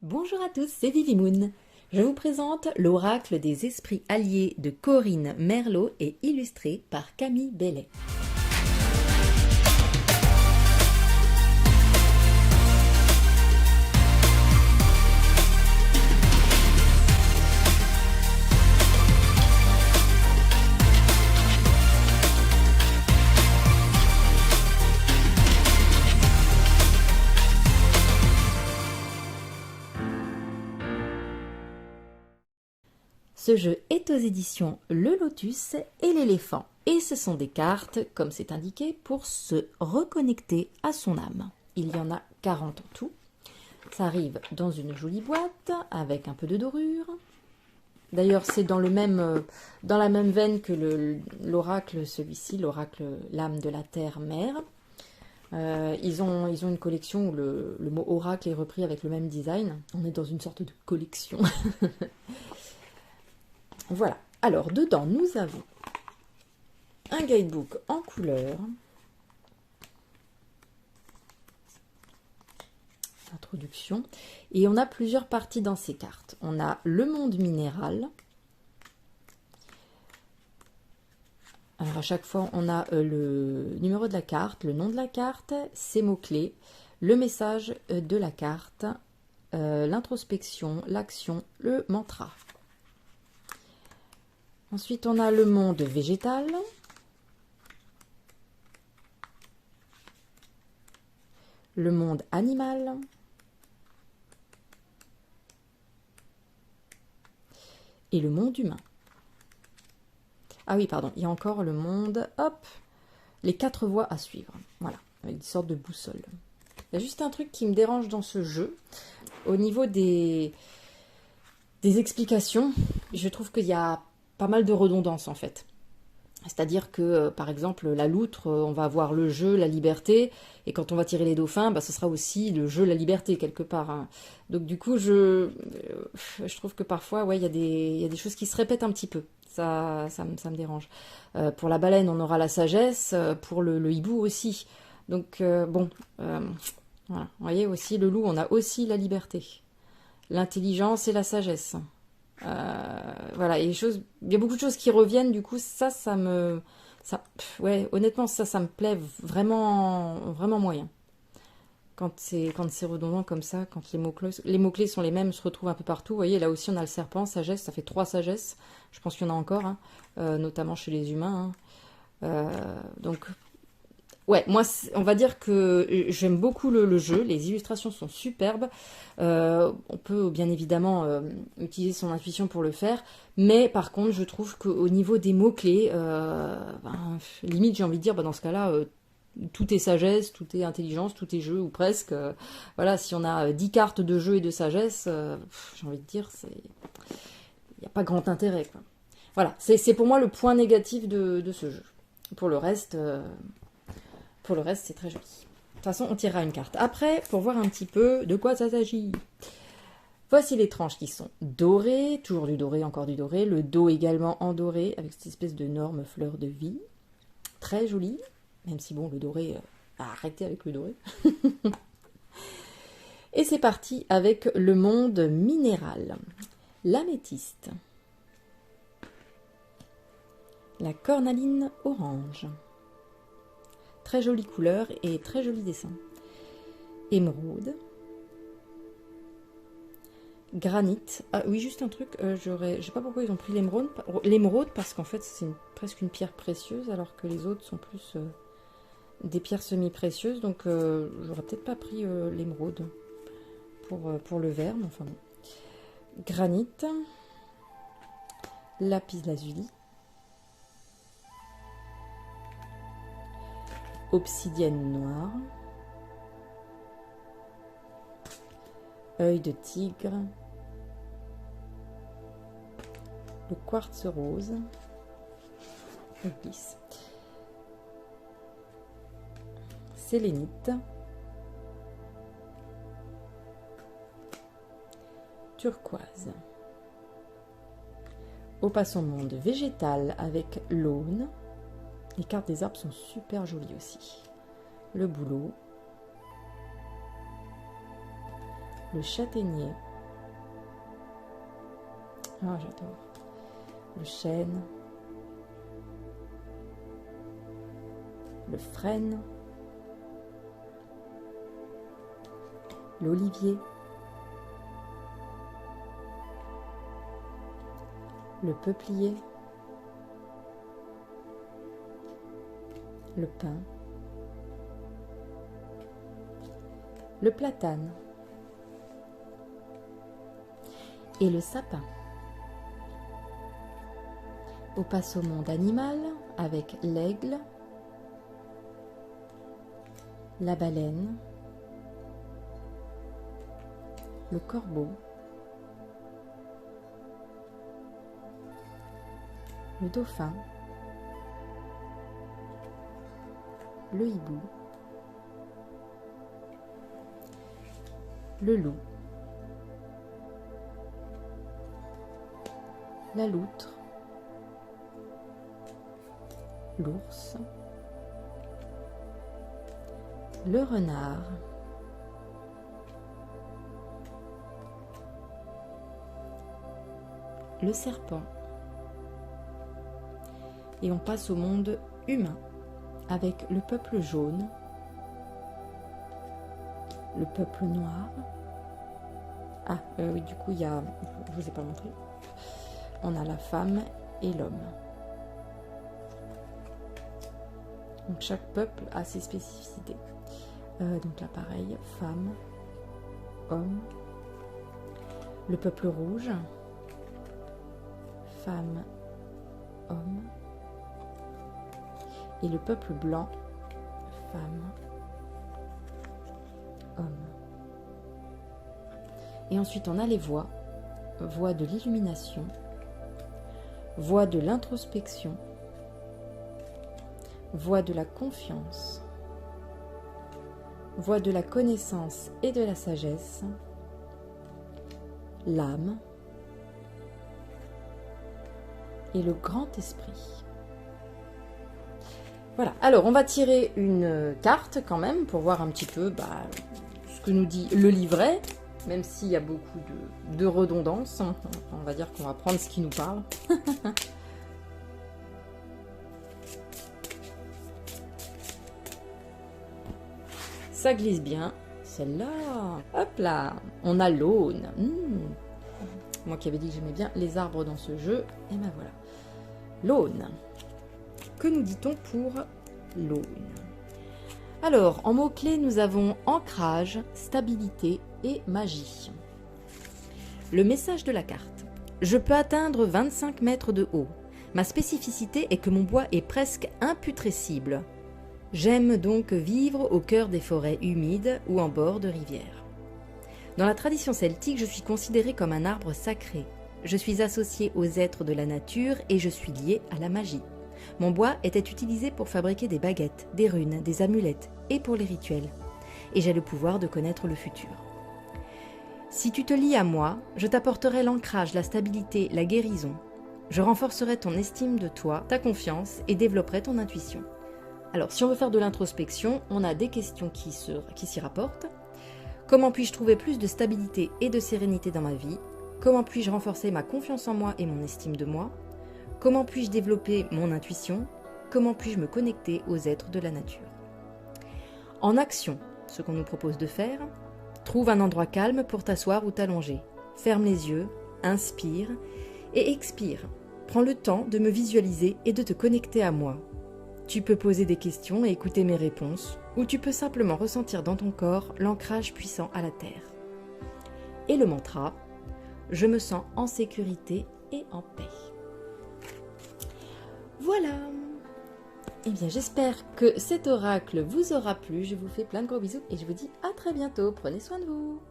Bonjour à tous, c'est Vivimoon. Je vous présente l'oracle des esprits alliés de Corinne Merlot et illustré par Camille Bellet. Ce jeu est aux éditions Le Lotus et l'Éléphant. Et ce sont des cartes, comme c'est indiqué, pour se reconnecter à son âme. Il y en a 40 en tout. Ça arrive dans une jolie boîte avec un peu de dorure. D'ailleurs, c'est dans la même veine que l'oracle, celui-ci, l'oracle l'âme de la terre-mère. Ils ont une collection où le mot oracle est repris avec le même design. On est dans une sorte de collection. Voilà, alors dedans nous avons un guidebook en couleur, introduction, et on a plusieurs parties dans ces cartes. On a le monde minéral. Alors à chaque fois on a le numéro de la carte, le nom de la carte, ses mots-clés, le message de la carte, l'introspection, l'action, le mantra. Ensuite, on a le monde végétal, le monde animal, et le monde humain. Ah oui, pardon, il y a encore le monde, hop, les 4 voies à suivre. Voilà, avec des sortes de boussoles. Il y a juste un truc qui me dérange dans ce jeu. Au niveau des explications, je trouve qu'il y a pas mal de redondance en fait. C'est-à-dire que, par exemple, la loutre, on va avoir le jeu, la liberté, et quand on va tirer les dauphins, bah, ce sera aussi le jeu, la liberté, quelque part. Hein. Donc du coup, je trouve que parfois, ouais, il y a des choses qui se répètent un petit peu. Ça me dérange. Pour la baleine, on aura la sagesse, pour le hibou aussi. Donc, bon, voilà. Vous voyez, aussi, le loup, on a aussi la liberté. L'intelligence et la sagesse. Voilà, et il y a beaucoup de choses qui reviennent, du coup, ouais, honnêtement, ça me plaît vraiment, vraiment moyen. Quand c'est redondant comme ça, quand les mots-clés sont les mêmes, se retrouvent un peu partout. Vous voyez, là aussi, on a le serpent, sagesse, ça fait 3 sagesses. Je pense qu'il y en a encore, hein, notamment chez les humains. Hein. Donc, ouais, moi, on va dire que j'aime beaucoup le jeu. Les illustrations sont superbes. On peut bien évidemment utiliser son intuition pour le faire. Mais par contre, je trouve qu'au niveau des mots-clés, limite, j'ai envie de dire, dans ce cas-là, tout est sagesse, tout est intelligence, tout est jeu, ou presque. Voilà, si on a 10 cartes de jeu et de sagesse, j'ai envie de dire, il n'y a pas grand intérêt, quoi. Voilà, c'est pour moi le point négatif de ce jeu. Pour le reste... c'est très joli. De toute façon, on tirera une carte après pour voir un petit peu de quoi ça s'agit. Voici les tranches qui sont dorées, toujours du doré, encore du doré, le dos également en doré, avec cette espèce d'énorme fleur de vie. Très jolie, même si bon, le doré, arrêtez avec le doré. Et c'est parti avec le monde minéral. L'améthyste. La cornaline orange. Très jolie couleur et très joli dessin. Émeraude. Granit. Ah oui, juste un truc, je sais pas pourquoi ils ont pris l'émeraude, parce qu'en fait c'est presque une pierre précieuse, alors que les autres sont plus des pierres semi-précieuses, donc j'aurais peut-être pas pris l'émeraude pour le vert, mais enfin bon. Granit. Lapis lazuli. Obsidienne noire, œil de tigre, le quartz rose, épice, sélénite, turquoise. On passe au monde végétal avec l'aune. Les cartes des arbres sont super jolies aussi. Le bouleau, le châtaignier, Ah, j'adore. Le chêne, le frêne, l'olivier, le peuplier, le pin, le platane et le sapin. On passe au monde animal avec l'aigle, la baleine, le corbeau, le dauphin, le hibou, le loup, la loutre, l'ours, le renard, le serpent. Et on passe au monde humain avec le peuple jaune, le peuple noir. Ah oui, du coup il y a, je vous ai pas montré, on a la femme et l'homme. Donc chaque peuple a ses spécificités. Donc là pareil, femme, homme, le peuple rouge, femme, homme, et le peuple blanc, femme, homme. Et ensuite on a les voix, voix de l'illumination, voix de l'introspection, voix de la confiance, voix de la connaissance et de la sagesse, l'âme et le grand esprit. Voilà, alors on va tirer une carte quand même pour voir un petit peu ce que nous dit le livret, même s'il y a beaucoup de redondance. On va dire qu'on va prendre ce qui nous parle. Ça glisse bien. Celle-là, hop là, on a l'aune. Moi qui avais dit que j'aimais bien les arbres dans ce jeu, et ben voilà. L'aune. Que nous dit-on pour l'aune? Alors, en mots-clés, nous avons ancrage, stabilité et magie. Le message de la carte. Je peux atteindre 25 mètres de haut. Ma spécificité est que mon bois est presque imputrescible. J'aime donc vivre au cœur des forêts humides ou en bord de rivières. Dans la tradition celtique, je suis considéré comme un arbre sacré. Je suis associé aux êtres de la nature et je suis lié à la magie. Mon bois était utilisé pour fabriquer des baguettes, des runes, des amulettes et pour les rituels. Et j'ai le pouvoir de connaître le futur. Si tu te lies à moi, je t'apporterai l'ancrage, la stabilité, la guérison. Je renforcerai ton estime de toi, ta confiance et développerai ton intuition. Alors, si on veut faire de l'introspection, on a des questions qui s'y rapportent. Comment puis-je trouver plus de stabilité et de sérénité dans ma vie? Comment puis-je renforcer ma confiance en moi et mon estime de moi? Comment puis-je développer mon intuition? Comment puis-je me connecter aux êtres de la nature? En action, ce qu'on nous propose de faire, trouve un endroit calme pour t'asseoir ou t'allonger. Ferme les yeux, inspire et expire. Prends le temps de me visualiser et de te connecter à moi. Tu peux poser des questions et écouter mes réponses, ou tu peux simplement ressentir dans ton corps l'ancrage puissant à la terre. Et le mantra, je me sens en sécurité et en paix. Voilà. Eh bien, j'espère que cet oracle vous aura plu. Je vous fais plein de gros bisous et je vous dis à très bientôt. Prenez soin de vous.